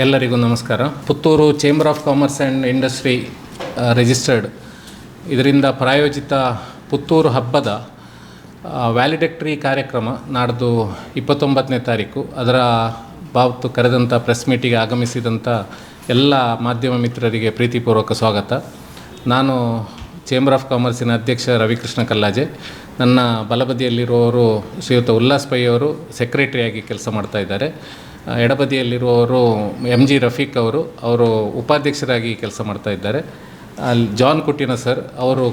ಎಲ್ಲರಿಗೂ ನಮಸ್ಕಾರ. Puttur chamber of commerce and industry registered ಇದರಿಂದ ಪ್ರಾಯೋಜಿತ ಪುತ್ತೂರು ಹಬ್ಬದ ವ್ಯಾಲಿಡೆಕ್ಟರಿ ಕಾರ್ಯಕ್ರಮ ನಾಡ್ದು 29ನೇ ತಾರೀಕು ಅದರ ಬಾವತ್ತು ಕರೆದಂಥ ಪ್ರೆಸ್ ಮೀಟಿಗೆ ಆಗಮಿಸಿದಂಥ ಎಲ್ಲ ಮಾಧ್ಯಮ ಮಿತ್ರರಿಗೆ ಪ್ರೀತಿಪೂರ್ವಕ ಸ್ವಾಗತ. ನಾನು ಚೇಂಬರ್ ಆಫ್ ಕಾಮರ್ಸಿನ ಅಧ್ಯಕ್ಷ ರವಿಕೃಷ್ಣ ಕಲ್ಲಾಜೆ. ನನ್ನ ಬಲಬದಿಯಲ್ಲಿರುವವರು ಶ್ರೀಯುತ ಉಲ್ಲಾಸ್ ಪೈ ಅವರು ಸೆಕ್ರೆಟರಿಯಾಗಿ ಕೆಲಸ ಮಾಡ್ತಾ ಇದ್ದಾರೆ. ಎಡಬದಿಯಲ್ಲಿರುವವರು MG ರಫೀಕ್ ಅವರು ಉಪಾಧ್ಯಕ್ಷರಾಗಿ ಕೆಲಸ ಮಾಡ್ತಾ ಇದ್ದಾರೆ. ಅಲ್ಲಿ ಜಾನ್ ಕುಟ್ಟಿನ ಸರ್ ಅವರು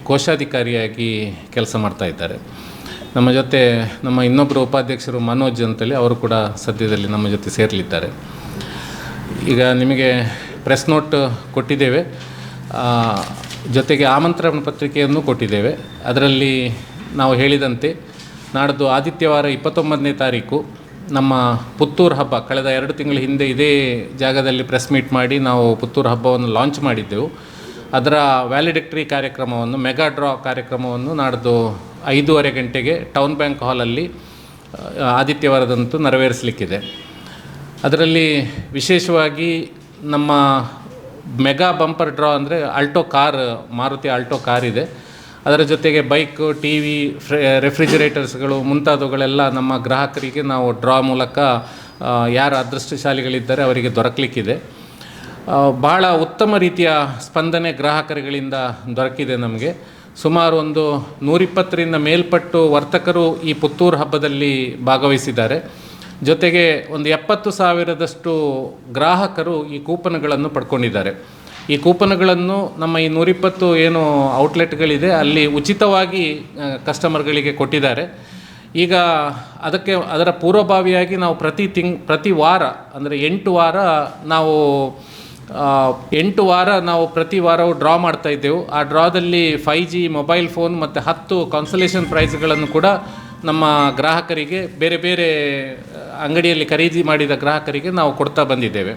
ಕೋಶಾಧಿಕಾರಿಯಾಗಿ ಕೆಲಸ ಮಾಡ್ತಾ ಇದ್ದಾರೆ. ನಮ್ಮ ಜೊತೆ ನಮ್ಮ ಇನ್ನೊಬ್ಬರು ಉಪಾಧ್ಯಕ್ಷರು ಮನೋಜ್ ಅಂತೇಳಿ ಅವರು ಕೂಡ ಸದ್ಯದಲ್ಲಿ ನಮ್ಮ ಜೊತೆ ಸೇರಲಿದ್ದಾರೆ. ಈಗ ನಿಮಗೆ ಪ್ರೆಸ್ ನೋಟ್ ಕೊಟ್ಟಿದ್ದೇವೆ, ಜೊತೆಗೆ ಆಮಂತ್ರಣ ಪತ್ರಿಕೆಯನ್ನು ಕೊಟ್ಟಿದ್ದೇವೆ. ಅದರಲ್ಲಿ ನಾವು ಹೇಳಿದಂತೆ ನಾಡ್ದು ಆದಿತ್ಯವಾರ 29ನೇ ತಾರೀಕು ನಮ್ಮ ಪುತ್ತೂರು ಹಬ್ಬ ಕಳೆದ 2 ತಿಂಗಳ ಹಿಂದೆ ಇದೇ ಜಾಗದಲ್ಲಿ ಪ್ರೆಸ್ ಮೀಟ್ ಮಾಡಿ ನಾವು ಪುತ್ತೂರು ಹಬ್ಬವನ್ನು ಲಾಂಚ್ ಮಾಡಿದ್ದೆವು. ಅದರ ವ್ಯಾಲಿಡೆಕ್ಟರಿ ಕಾರ್ಯಕ್ರಮವನ್ನು ಮೆಗಾ ಡ್ರಾ ಕಾರ್ಯಕ್ರಮವನ್ನು ನಾಡ್ದು 5:30 ಗಂಟೆಗೆ ಟೌನ್ ಬ್ಯಾಂಕ್ ಹಾಲಲ್ಲಿ ಆದಿತ್ಯವಾರದಂತೂ ನೆರವೇರಿಸಲಿಕ್ಕಿದೆ. ಅದರಲ್ಲಿ ವಿಶೇಷವಾಗಿ ನಮ್ಮ ಮೆಗಾ ಬಂಪರ್ ಡ್ರಾ ಅಂದರೆ Alto car, Maruti Alto car ಇದೆ. ಅದರ ಜೊತೆಗೆ ಬೈಕು, TV, ರೆಫ್ರಿಜಿರೇಟರ್ಸ್ಗಳು ಮುಂತಾದವುಗಳೆಲ್ಲ ನಮ್ಮ ಗ್ರಾಹಕರಿಗೆ ನಾವು ಡ್ರಾ ಮೂಲಕ ಯಾರು ಅದೃಷ್ಟಶಾಲಿಗಳಿದ್ದಾರೆ ಅವರಿಗೆ ದೊರಕಲಿಕ್ಕಿದೆ. ಭಾಳ ಉತ್ತಮ ರೀತಿಯ ಸ್ಪಂದನೆ ಗ್ರಾಹಕರುಗಳಿಂದ ದೊರಕಿದೆ ನಮಗೆ. ಸುಮಾರು ಒಂದು 120ರಿಂದ ಮೇಲ್ಪಟ್ಟು ವರ್ತಕರು ಈ ಪುತ್ತೂರು ಹಬ್ಬದಲ್ಲಿ ಭಾಗವಹಿಸಿದ್ದಾರೆ. ಜೊತೆಗೆ ಒಂದು 70,000ದಷ್ಟು ಗ್ರಾಹಕರು ಈ ಕೂಪನ್ಗಳನ್ನು ಪಡ್ಕೊಂಡಿದ್ದಾರೆ. ಈ ಕೂಪನ್ಗಳನ್ನು ನಮ್ಮ ಈ 120 ಏನು ಔಟ್ಲೆಟ್ಗಳಿದೆ ಅಲ್ಲಿ ಉಚಿತವಾಗಿ ಕಸ್ಟಮರ್ಗಳಿಗೆ ಕೊಟ್ಟಿದ್ದಾರೆ. ಈಗ ಅದರ ಪೂರ್ವಭಾವಿಯಾಗಿ ನಾವು ಪ್ರತಿ ವಾರ ಅಂದರೆ 8 ವಾರ ನಾವು ಪ್ರತಿ ವಾರವೂ ಡ್ರಾ ಮಾಡ್ತಾ ಇದ್ದೆವು. ಆ ಡ್ರಾದಲ್ಲಿ 5G ಮೊಬೈಲ್ ಫೋನ್ ಮತ್ತು 10 ಕಾನ್ಸಲೇಷನ್ ಪ್ರೈಸ್ಗಳನ್ನು ಕೂಡ ನಮ್ಮ ಗ್ರಾಹಕರಿಗೆ, ಬೇರೆ ಬೇರೆ ಅಂಗಡಿಯಲ್ಲಿ ಖರೀದಿ ಮಾಡಿದ ಗ್ರಾಹಕರಿಗೆ ನಾವು ಕೊಡ್ತಾ ಬಂದಿದ್ದೇವೆ.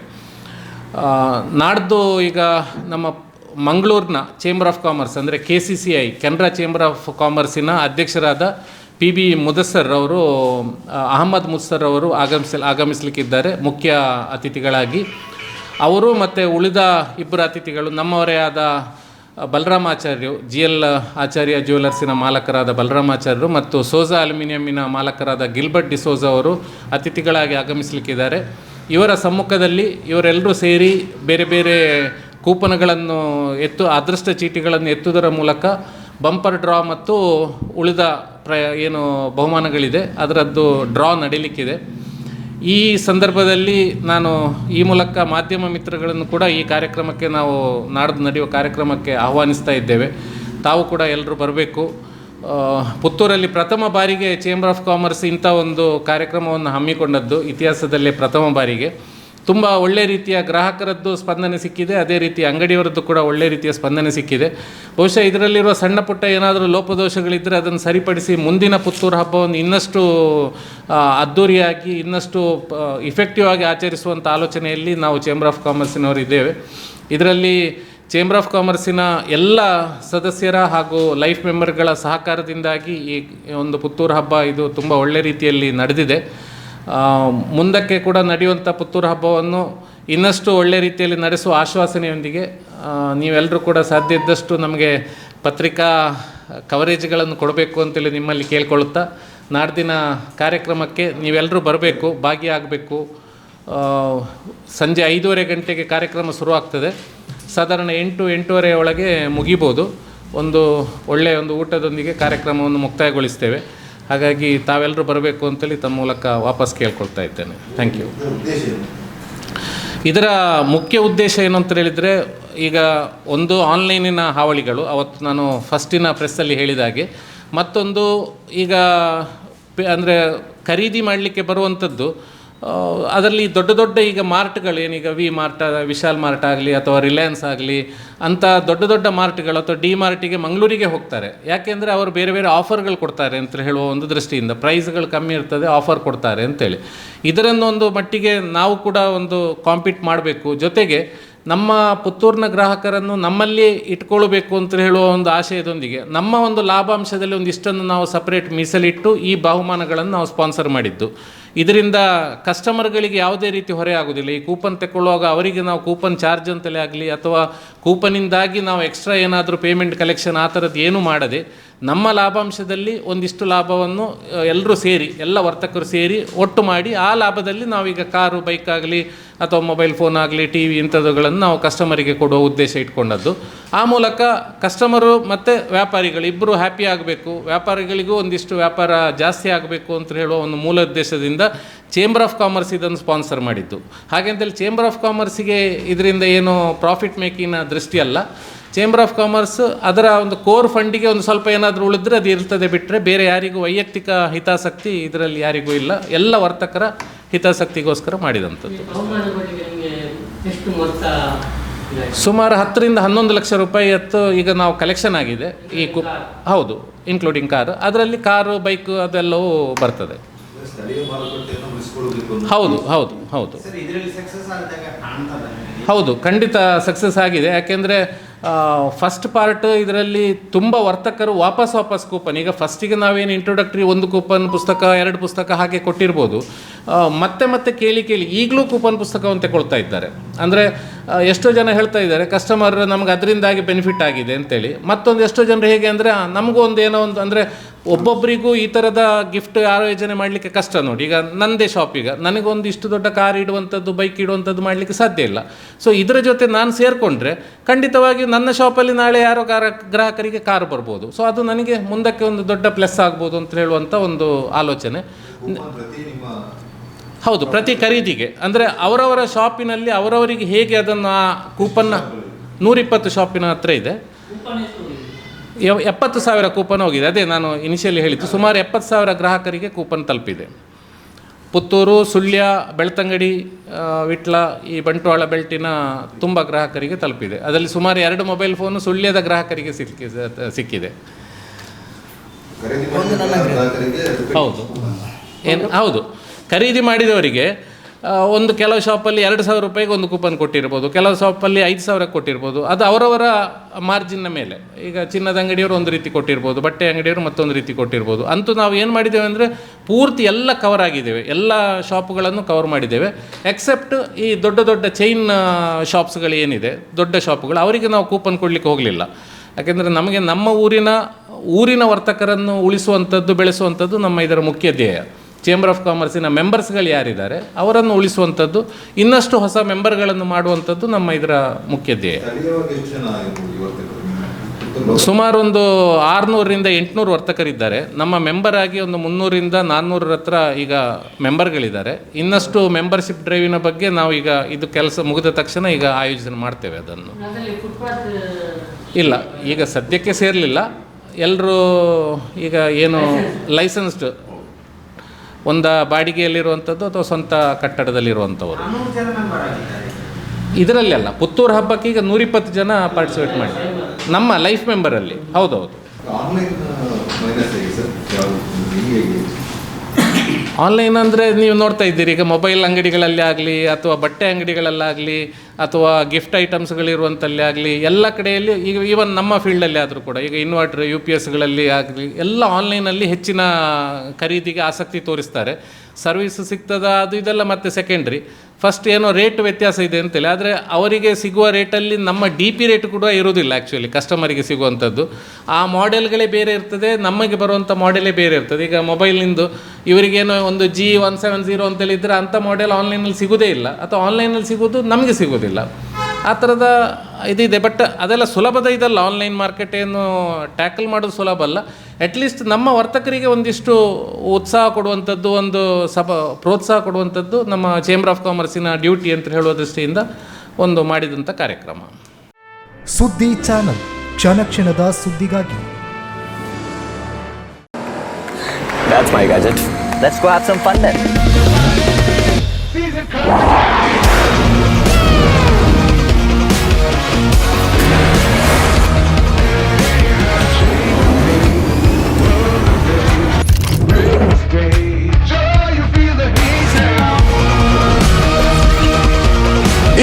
ನಾಡ್ದು ಈಗ ನಮ್ಮ ಮಂಗಳೂರಿನ ಚೇಂಬರ್ ಆಫ್ ಕಾಮರ್ಸ್ ಅಂದರೆ KCCI ಕೆನರಾ ಚೇಂಬರ್ ಆಫ್ ಕಾಮರ್ಸಿನ ಅಧ್ಯಕ್ಷರಾದ PB ಮುದಸ್ಸರ್ ಅವರು, ಅಹಮದ್ ಮುದಸ್ಸರ್ ಅವರು ಆಗಮಿಸಲಿಕ್ಕಿದ್ದಾರೆ ಮುಖ್ಯ ಅತಿಥಿಗಳಾಗಿ. ಅವರು ಮತ್ತು ಉಳಿದ 2 ಅತಿಥಿಗಳು ನಮ್ಮವರೇ ಆದ ಬಲರಾಮಾಚಾರ್ಯರು, GL ಆಚಾರ್ಯ ಜ್ಯುವೆಲರ್ಸಿನ ಮಾಲಕರಾದ ಬಲರಾಮಾಚಾರ್ಯರು ಮತ್ತು ಸೋಜಾ ಅಲ್ಯೂಮಿನಿಯಮಿನ ಮಾಲಕರಾದ ಗಿಲ್ಬರ್ಟ್ ಡಿಸೋಜಾ ಅವರು ಅತಿಥಿಗಳಾಗಿ ಆಗಮಿಸಲಿಕ್ಕಿದ್ದಾರೆ. ಇವರ ಸಮ್ಮುಖದಲ್ಲಿ ಇವರೆಲ್ಲರೂ ಸೇರಿ ಬೇರೆ ಬೇರೆ ಕೂಪನ್ಗಳನ್ನು ಅದೃಷ್ಟ ಚೀಟಿಗಳನ್ನು ಎತ್ತುವುದರ ಮೂಲಕ ಬಂಪರ್ ಡ್ರಾ ಮತ್ತು ಉಳಿದ ಏನು ಬಹುಮಾನಗಳಿದೆ ಅದರದ್ದು ಡ್ರಾ ನಡೀಲಿಕ್ಕಿದೆ. ಈ ಸಂದರ್ಭದಲ್ಲಿ ನಾನು ಈ ಮೂಲಕ ಮಾಧ್ಯಮ ಮಿತ್ರಗಳನ್ನು ಕೂಡ ಈ ಕಾರ್ಯಕ್ರಮಕ್ಕೆ ನಾವು ನಾಡ್ದು ನಡೆಯುವ ಕಾರ್ಯಕ್ರಮಕ್ಕೆ ಆಹ್ವಾನಿಸ್ತಾ ಇದ್ದೇವೆ. ತಾವು ಕೂಡ ಎಲ್ಲರೂ ಬರಬೇಕು. ಪುತ್ತೂರಲ್ಲಿ ಪ್ರಥಮ ಬಾರಿಗೆ ಚೇಂಬರ್ ಆಫ್ ಕಾಮರ್ಸ್ ಇಂಥ ಒಂದು ಕಾರ್ಯಕ್ರಮವನ್ನು ಹಮ್ಮಿಕೊಂಡದ್ದು ಇತಿಹಾಸದಲ್ಲೇ ಪ್ರಥಮ ಬಾರಿಗೆ. ತುಂಬ ಒಳ್ಳೆಯ ರೀತಿಯ ಗ್ರಾಹಕರದ್ದು ಸ್ಪಂದನೆ ಸಿಕ್ಕಿದೆ, ಅದೇ ರೀತಿ ಅಂಗಡಿಯವರದ್ದು ಕೂಡ ಒಳ್ಳೆಯ ರೀತಿಯ ಸ್ಪಂದನೆ ಸಿಕ್ಕಿದೆ. ಬಹುಶಃ ಇದರಲ್ಲಿರುವ ಸಣ್ಣ ಪುಟ್ಟ ಏನಾದರೂ ಲೋಪದೋಷಗಳಿದ್ದರೆ ಅದನ್ನು ಸರಿಪಡಿಸಿ ಮುಂದಿನ ಪುತ್ತೂರು ಹಬ್ಬವನ್ನು ಇನ್ನಷ್ಟು ಅದ್ಧೂರಿಯಾಗಿ ಇನ್ನಷ್ಟು ಇಫೆಕ್ಟಿವ್ ಆಗಿ ಆಚರಿಸುವಂಥ ಆಲೋಚನೆಯಲ್ಲಿ ನಾವು ಚೇಂಬರ್ ಆಫ್ ಕಾಮರ್ಸಿನವರು ಇದ್ದೇವೆ. ಇದರಲ್ಲಿ ಚೇಂಬರ್ ಆಫ್ ಕಾಮರ್ಸಿನ ಎಲ್ಲ ಸದಸ್ಯರ ಹಾಗೂ ಲೈಫ್ ಮೆಂಬರ್ಗಳ ಸಹಕಾರದಿಂದಾಗಿ ಈ ಒಂದು ಪುತ್ತೂರು ಹಬ್ಬ ಇದು ತುಂಬ ಒಳ್ಳೆಯ ರೀತಿಯಲ್ಲಿ ನಡೆದಿದೆ. ಮುಂದಕ್ಕೆ ಕೂಡ ನಡೆಯುವಂಥ ಪುತ್ತೂರು ಹಬ್ಬವನ್ನು ಇನ್ನಷ್ಟು ಒಳ್ಳೆಯ ರೀತಿಯಲ್ಲಿ ನಡೆಸುವ ಆಶ್ವಾಸನೆಯೊಂದಿಗೆ ನೀವೆಲ್ಲರೂ ಕೂಡ ಸಾಧ್ಯ ಇದ್ದಷ್ಟು ನಮಗೆ ಪತ್ರಿಕಾ ಕವರೇಜ್ಗಳನ್ನು ಕೊಡಬೇಕು ಅಂತೇಳಿ ನಿಮ್ಮಲ್ಲಿ ಕೇಳ್ಕೊಳ್ಳುತ್ತಾ, ನಾಡ್ದಿನ ಕಾರ್ಯಕ್ರಮಕ್ಕೆ ನೀವೆಲ್ಲರೂ ಬರಬೇಕು, ಭಾಗಿಯಾಗಬೇಕು. ಸಂಜೆ 5:30 ಗಂಟೆಗೆ ಕಾರ್ಯಕ್ರಮ ಶುರುವಾಗ್ತದೆ. ಸಾಧಾರಣ 8-8:30 ಒಳಗೆ ಮುಗಿಬೋದು. ಒಂದು ಒಳ್ಳೆಯ ಒಂದು ಊಟದೊಂದಿಗೆ ಕಾರ್ಯಕ್ರಮವನ್ನು ಮುಕ್ತಾಯಗೊಳಿಸ್ತೇವೆ. ಹಾಗಾಗಿ ತಾವೆಲ್ಲರೂ ಬರಬೇಕು ಅಂತೇಳಿ ತಮ್ಮ ಮೂಲಕ ವಾಪಸ್ ಕೇಳ್ಕೊಳ್ತಾ ಇದ್ದೇನೆ. Thank you. ಇದರ ಮುಖ್ಯ ಉದ್ದೇಶ ಏನು ಅಂತ ಹೇಳಿದರೆ, ಈಗ ಒಂದು ಆನ್ಲೈನಿನ ಹಾವಳಿಗಳು ಅವತ್ತು ನಾನು ಫಸ್ಟಿನ ಪ್ರೆಸ್ಸಲ್ಲಿ ಹೇಳಿದ ಹಾಗೆ, ಮತ್ತೊಂದು ಈಗ ಅಂದರೆ ಖರೀದಿ ಮಾಡಲಿಕ್ಕೆ ಬರುವಂಥದ್ದು ಅದರಲ್ಲಿ ದೊಡ್ಡ ದೊಡ್ಡ ಈಗ ಮಾರ್ಟ್ಗಳು ಏನೀಗ ವಿ ಮಾರ್ಟ್, ವಿಶಾಲ್ ಮಾರ್ಟ್ ಆಗಲಿ ಅಥವಾ ರಿಲಯನ್ಸ್ ಆಗಲಿ ಅಂಥ ದೊಡ್ಡ ದೊಡ್ಡ ಮಾರ್ಟ್ಗಳು ಅಥವಾ ಡಿ ಮಾರ್ಟಿಗೆ ಮಂಗಳೂರಿಗೆ ಹೋಗ್ತಾರೆ. ಯಾಕೆಂದರೆ ಅವರು ಬೇರೆ ಬೇರೆ ಆಫರ್ಗಳು ಕೊಡ್ತಾರೆ ಅಂತ ಹೇಳುವ ಒಂದು ದೃಷ್ಟಿಯಿಂದ, ಪ್ರೈಸ್ಗಳು ಕಮ್ಮಿ ಇರ್ತದೆ, ಆಫರ್ ಕೊಡ್ತಾರೆ ಅಂತೇಳಿ. ಇದರನ್ನೊಂದು ಮಟ್ಟಿಗೆ ನಾವು ಕೂಡ ಒಂದು ಕಾಂಪೀಟ್ ಮಾಡಬೇಕು. ಜೊತೆಗೆ ನಮ್ಮ ಪುತ್ತೂರಿನ ಗ್ರಾಹಕರನ್ನು ನಮ್ಮಲ್ಲಿ ಇಟ್ಕೊಳ್ಬೇಕು ಅಂತ ಹೇಳುವ ಒಂದು ಆಶಯದೊಂದಿಗೆ ನಮ್ಮ ಒಂದು ಲಾಭಾಂಶದಲ್ಲಿ ಒಂದಿಷ್ಟನ್ನು ನಾವು ಸಪ್ರೇಟ್ ಮೀಸಲಿಟ್ಟು ಈ ಬಹುಮಾನಗಳನ್ನು ನಾವು ಸ್ಪಾನ್ಸರ್ ಮಾಡಿದ್ದು. ಇದರಿಂದ ಕಸ್ಟಮರ್ಗಳಿಗೆ ಯಾವುದೇ ರೀತಿ ಹೊರೆ ಆಗೋದಿಲ್ಲ. ಈ ಕೂಪನ್ ತಗೊಳ್ಳುವಾಗ ಅವರಿಗೆ ನಾವು ಕೂಪನ್ ಚಾರ್ಜ್ ಅಂತಲೇ ಆಗಲಿ ಅಥವಾ ಕೂಪನಿಂದಾಗಿ ನಾವು ಎಕ್ಸ್ಟ್ರಾ ಏನಾದರೂ ಪೇಮೆಂಟ್ ಕಲೆಕ್ಷನ್ ಆ ಥರದ್ದು ಏನೂ ಮಾಡದೆ ನಮ್ಮ ಲಾಭಾಂಶದಲ್ಲಿ ಒಂದಿಷ್ಟು ಲಾಭವನ್ನು ಎಲ್ಲರೂ ಸೇರಿ, ಎಲ್ಲ ವರ್ತಕರು ಸೇರಿ ಒಟ್ಟು ಮಾಡಿ ಆ ಲಾಭದಲ್ಲಿ ನಾವೀಗ ಕಾರು, ಬೈಕ್ ಆಗಲಿ ಅಥವಾ ಮೊಬೈಲ್ ಫೋನ್ ಆಗಲಿ, ಟಿ ವಿ ಇಂಥದ್ದುಗಳನ್ನು ನಾವು ಕಸ್ಟಮರಿಗೆ ಕೊಡುವ ಉದ್ದೇಶ ಇಟ್ಕೊಂಡದ್ದು. ಆ ಮೂಲಕ ಕಸ್ಟಮರು ಮತ್ತು ವ್ಯಾಪಾರಿಗಳು ಇಬ್ಬರು ಹ್ಯಾಪಿ ಆಗಬೇಕು, ವ್ಯಾಪಾರಿಗಳಿಗೂ ಒಂದಿಷ್ಟು ವ್ಯಾಪಾರ ಜಾಸ್ತಿ ಆಗಬೇಕು ಅಂತ ಹೇಳುವ ಒಂದು ಮೂಲ ಉದ್ದೇಶದಿಂದ ಚೇಂಬರ್ ಆಫ್ ಕಾಮರ್ಸ್ ಇದನ್ನು ಸ್ಪಾನ್ಸರ್ ಮಾಡಿದ್ದು. ಹಾಗೆಂತೇಳಿ ಚೇಂಬರ್ ಆಫ್ ಕಾಮರ್ಸಿಗೆ ಇದರಿಂದ ಏನು ಪ್ರಾಫಿಟ್ ಮೇಕಿಂಗ್ನ ದೃಷ್ಟಿ ಅಲ್ಲ. ಚೇಂಬರ್ ಆಫ್ ಕಾಮರ್ಸ್ ಅದರ ಒಂದು ಕೋರ್ ಫಂಡಿಗೆ ಒಂದು ಸ್ವಲ್ಪ ಏನಾದರೂ ಉಳಿದ್ರೆ ಅದು ಇರ್ತದೆ, ಬಿಟ್ಟರೆ ಬೇರೆ ಯಾರಿಗೂ ವೈಯಕ್ತಿಕ ಹಿತಾಸಕ್ತಿ ಇದರಲ್ಲಿ ಯಾರಿಗೂ ಇಲ್ಲ. ಎಲ್ಲ ವರ್ತಕರ ಹಿತಾಸಕ್ತಿಗೋಸ್ಕರ ಮಾಡಿದಂಥದ್ದು. ಸುಮಾರು 10ರಿಂದ 11 ಲಕ್ಷ ರೂಪಾಯಿ ಈಗ ನಾವು ಕಲೆಕ್ಷನ್ ಆಗಿದೆ. ಈ ಹೌದು, ಇನ್ಕ್ಲೂಡಿಂಗ್ ಕಾರು. ಅದರಲ್ಲಿ ಕಾರು, ಬೈಕು ಅದೆಲ್ಲವೂ ಬರ್ತದೆ. ಹೌದು ಹೌದು ಹೌದು ಹೌದು, ಖಂಡಿತ ಸಕ್ಸಸ್ ಆಗಿದೆ. ಯಾಕೆಂದರೆ ಫಸ್ಟ್ ಪಾರ್ಟ್ ಇದರಲ್ಲಿ ತುಂಬ ವರ್ತಕರು ವಾಪಸ್ ಕೂಪನ್, ಈಗ ಫಸ್ಟಿಗೆ ನಾವೇನು ಇಂಟ್ರೊಡಕ್ಟ್ರಿ 1 ಕೂಪನ್ ಪುಸ್ತಕ 2 ಪುಸ್ತಕ ಹಾಗೆ ಕೊಟ್ಟಿರ್ಬೋದು, ಮತ್ತೆ ಕೇಳಿ ಈಗಲೂ ಕೂಪನ್ ಪುಸ್ತಕವನ್ನು ತಗೊಳ್ತಾ ಇದ್ದಾರೆ. ಅಂದರೆ ಎಷ್ಟೋ ಜನ ಹೇಳ್ತಾ ಇದ್ದಾರೆ ಕಸ್ಟಮರ್ ನಮ್ಗೆ ಅದರಿಂದಾಗಿ ಬೆನಿಫಿಟ್ ಆಗಿದೆ ಅಂತೇಳಿ. ಮತ್ತೊಂದು ಎಷ್ಟೋ ಜನರು ಹೇಗೆ ಅಂದರೆ ನಮಗೂ ಏನೋ ಒಂದು ಅಂದರೆ ಒಬ್ಬೊಬ್ಬರಿಗೂ ಈ ಥರದ ಗಿಫ್ಟ್ ಆಯೋಜನೆ ಮಾಡಲಿಕ್ಕೆ ಕಷ್ಟ ನೋಡಿ. ಈಗ ನನ್ನದೇ ಶಾಪ್, ಈಗ ನನಗೊಂದು ಇಷ್ಟು ದೊಡ್ಡ ಕಾರ್ ಇಡುವಂಥದ್ದು, ಬೈಕ್ ಇಡುವಂಥದ್ದು ಮಾಡಲಿಕ್ಕೆ ಸಾಧ್ಯ ಇಲ್ಲ. ಸೊ ಇದರ ಜೊತೆ ನಾನು ಸೇರಿಕೊಂಡ್ರೆ ಖಂಡಿತವಾಗಿ ನನ್ನ ಶಾಪಲ್ಲಿ ನಾಳೆ ಯಾರೋ ಗ್ರಾಹಕರಿಗೆ ಕಾರು ಬರ್ಬೋದು. ಸೊ ಅದು ನನಗೆ ಮುಂದಕ್ಕೆ ಒಂದು ದೊಡ್ಡ ಪ್ಲಸ್ ಆಗ್ಬೋದು ಅಂತ ಹೇಳುವಂಥ ಒಂದು ಆಲೋಚನೆ. ಹೌದು, ಪ್ರತಿ ಖರೀದಿಗೆ ಅಂದರೆ ಅವರವರ ಶಾಪಿನಲ್ಲಿ ಅವರವರಿಗೆ ಹೇಗೆ ಅದನ್ನು ಆ ಕೂಪನ್ನ 120 ಶಾಪಿನ ಹತ್ರ ಇದೆ. 70,000 ಕೂಪನ್ ಹೋಗಿದೆ. ಅದೇ ನಾನು ಇನಿಷಿಯಲಿ ಹೇಳಿದ್ದು, ಸುಮಾರು 70,000 ಗ್ರಾಹಕರಿಗೆ ಕೂಪನ್ ತಲುಪಿದೆ. ಪುತ್ತೂರು, ಸುಳ್ಯ, ಬೆಳ್ತಂಗಡಿ, ವಿಟ್ಲ, ಈ ಬಂಟ್ವಾಳ ಬೆಲ್ಟಿನ ತುಂಬ ಗ್ರಾಹಕರಿಗೆ ತಲುಪಿದೆ. ಅದರಲ್ಲಿ ಸುಮಾರು 2 ಮೊಬೈಲ್ ಫೋನು ಸುಳ್ಯದ ಗ್ರಾಹಕರಿಗೆ ಸಿಕ್ಕಿದೆ. ಹೌದು ಹೌದು, ಖರೀದಿ ಮಾಡಿದವರಿಗೆ ಒಂದು ಕೆಲವು ಶಾಪಲ್ಲಿ 2,000 ರೂಪಾಯಿಗೆ ಒಂದು ಕೂಪನ್ ಕೊಟ್ಟಿರ್ಬೋದು, ಕೆಲವು ಶಾಪಲ್ಲಿ 5,000 ಕೊಟ್ಟಿರ್ಬೋದು. ಅದು ಅವರವರ ಮಾರ್ಜಿನ್ನ ಮೇಲೆ. ಈಗ ಚಿನ್ನದ ಅಂಗಡಿಯವರು ಒಂದು ರೀತಿ ಕೊಟ್ಟಿರ್ಬೋದು, ಬಟ್ಟೆ ಅಂಗಡಿಯವರು ಮತ್ತೊಂದು ರೀತಿ ಕೊಟ್ಟಿರ್ಬೋದು. ಅಂತೂ ನಾವು ಏನು ಮಾಡಿದ್ದೇವೆ ಅಂದರೆ ಪೂರ್ತಿ ಎಲ್ಲ ಕವರ್ ಆಗಿದ್ದೇವೆ, ಎಲ್ಲ ಶಾಪುಗಳನ್ನು ಕವರ್ ಮಾಡಿದ್ದೇವೆ. ಎಕ್ಸೆಪ್ಟ್ ಈ ದೊಡ್ಡ ಚೈನ್ ಶಾಪ್ಸ್ಗಳು ಏನಿದೆ, ದೊಡ್ಡ ಶಾಪುಗಳು, ಅವರಿಗೆ ನಾವು ಕೂಪನ್ ಕೊಡಲಿಕ್ಕೆ ಹೋಗಲಿಲ್ಲ. ಯಾಕೆಂದರೆ ನಮಗೆ ನಮ್ಮ ಊರಿನ ವರ್ತಕರನ್ನು ಉಳಿಸುವಂಥದ್ದು, ಬೆಳೆಸುವಂಥದ್ದು ನಮ್ಮ ಇದರ ಮುಖ್ಯ ಧ್ಯೇಯ. ಚೇಂಬರ್ ಆಫ್ ಕಾಮರ್ಸಿನ ಮೆಂಬರ್ಸ್ಗಳು ಯಾರಿದ್ದಾರೆ ಅವರನ್ನು ಉಳಿಸುವಂಥದ್ದು, ಇನ್ನಷ್ಟು ಹೊಸ ಮೆಂಬರ್ಗಳನ್ನು ಮಾಡುವಂಥದ್ದು ನಮ್ಮ ಇದರ ಮುಖ್ಯ ಧ್ಯೇಯ. ಸುಮಾರು ಒಂದು 600ರಿಂದ 800 ವರ್ತಕರಿದ್ದಾರೆ. ನಮ್ಮ ಮೆಂಬರ್ ಆಗಿ ಒಂದು 300ರಿಂದ 400 ಹತ್ರ ಈಗ ಮೆಂಬರ್ಗಳಿದ್ದಾರೆ. ಇನ್ನಷ್ಟು ಮೆಂಬರ್ಶಿಪ್ ಡ್ರೈವಿನ ಬಗ್ಗೆ ನಾವು ಈಗ ಇದು ಕೆಲಸ ಮುಗಿದ ತಕ್ಷಣ ಈಗ ಆಯೋಜನೆ ಮಾಡ್ತೇವೆ. ಅದನ್ನು ಇಲ್ಲ, ಈಗ ಸದ್ಯಕ್ಕೆ ಸೇರಲಿಲ್ಲ. ಎಲ್ಲರೂ ಈಗ ಏನು ಲೈಸೆನ್ಸ್ಡ್ ಒಂದು ಬಾಡಿಗೆಯಲ್ಲಿರುವಂಥದ್ದು ಅಥವಾ ಸ್ವಂತ ಕಟ್ಟಡದಲ್ಲಿರುವಂಥವರು ಇದರಲ್ಲಿ ಅಲ್ಲ. ಪುತ್ತೂರು ಹಬ್ಬಕ್ಕೆ ಈಗ 120 ಜನ ಪಾರ್ಟಿಸಿಪೇಟ್ ಮಾಡಿ ನಮ್ಮ ಲೈಫ್ ಮೆಂಬರಲ್ಲಿ. ಹೌದೌದು, ಆನ್ಲೈನ್ ಅಂದರೆ ನೀವು ನೋಡ್ತಾ ಇದ್ದೀರಿ, ಈಗ ಮೊಬೈಲ್ ಅಂಗಡಿಗಳಲ್ಲಿ ಆಗಲಿ ಅಥವಾ ಬಟ್ಟೆ ಅಂಗಡಿಗಳಲ್ಲಾಗಲಿ ಅಥವಾ ಗಿಫ್ಟ್ ಐಟಮ್ಸ್ಗಳಿರುವಂಥಲ್ಲಿ ಆಗಲಿ ಎಲ್ಲ ಕಡೆಯಲ್ಲಿ, ಈಗ ಈವನ್ ನಮ್ಮ ಫೀಲ್ಡಲ್ಲಿ ಆದರೂ ಕೂಡ ಈಗ ಇನ್ವರ್ಟರ್ UPSಗಳಲ್ಲಿ ಆಗಲಿ ಎಲ್ಲ ಆನ್ಲೈನಲ್ಲಿ ಹೆಚ್ಚಿನ ಖರೀದಿಗೆ ಆಸಕ್ತಿ ತೋರಿಸ್ತಾರೆ. ಸರ್ವಿಸ್ ಸಿಗ್ತದ ಅದು ಇದೆಲ್ಲ ಮತ್ತೆ ಸೆಕೆಂಡ್ರಿ. ಫಸ್ಟ್ ಏನೋ ರೇಟ್ ವ್ಯತ್ಯಾಸ ಇದೆ ಅಂತೇಳಿ, ಆದರೆ ಅವರಿಗೆ ಸಿಗುವ ರೇಟಲ್ಲಿ ನಮ್ಮ DP ರೇಟ್ ಕೂಡ ಇರೋದಿಲ್ಲ. ಆ್ಯಕ್ಚುಲಿ ಕಸ್ಟಮರಿಗೆ ಸಿಗುವಂಥದ್ದು ಆ ಮಾಡೆಲ್ಗಳೇ ಬೇರೆ ಇರ್ತದೆ, ನಮಗೆ ಬರುವಂಥ ಮಾಡೆಲೇ ಬೇರೆ ಇರ್ತದೆ. ಈಗ ಮೊಬೈಲ್ನಿಂದು ಇವರಿಗೇನೋ ಒಂದು G170 ಅಂತೇಳಿದರೆ ಅಂಥ ಮಾಡೆಲ್ ಆನ್ಲೈನಲ್ಲಿ ಸಿಗೋದೇ ಇಲ್ಲ, ಅಥವಾ ಆನ್ಲೈನಲ್ಲಿ ಸಿಗೋದು ನಮಗೆ ಸಿಗೋದಿಲ್ಲ. ಆ ಥರದ ಇದಿದೆ. ಬಟ್ ಅದೆಲ್ಲ ಸುಲಭದ ಇದಲ್ಲ, ಆನ್ಲೈನ್ ಮಾರ್ಕೆಟ್ ಏನು ಟ್ಯಾಕಲ್ ಮಾಡೋದು ಸುಲಭ ಅಲ್ಲ. ಅಟ್ಲೀಸ್ಟ್ ನಮ್ಮ ವರ್ತಕರಿಗೆ ಒಂದಿಷ್ಟು ಉತ್ಸಾಹ ಕೊಡುವಂಥದ್ದು, ಒಂದು ಪ್ರೋತ್ಸಾಹ ಕೊಡುವಂಥದ್ದು ನಮ್ಮ ಚೇಂಬರ್ ಆಫ್ ಕಾಮರ್ಸಿನ ಡ್ಯೂಟಿ ಅಂತ ಹೇಳುವ ದೃಷ್ಟಿಯಿಂದ ಒಂದು ಮಾಡಿದಂಥ ಕಾರ್ಯಕ್ರಮ. ಸುದ್ದಿ ಚಾನಲ್, ಕ್ಷಣ ಕ್ಷಣದ ಸುದ್ದಿಗಾಗಿ. That's my gadget. Let's go have some fun then.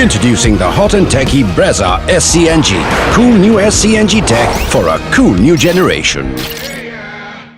Introducing the hot and techy Brezza SCNG. Cool new SCNG tech for a cool new generation.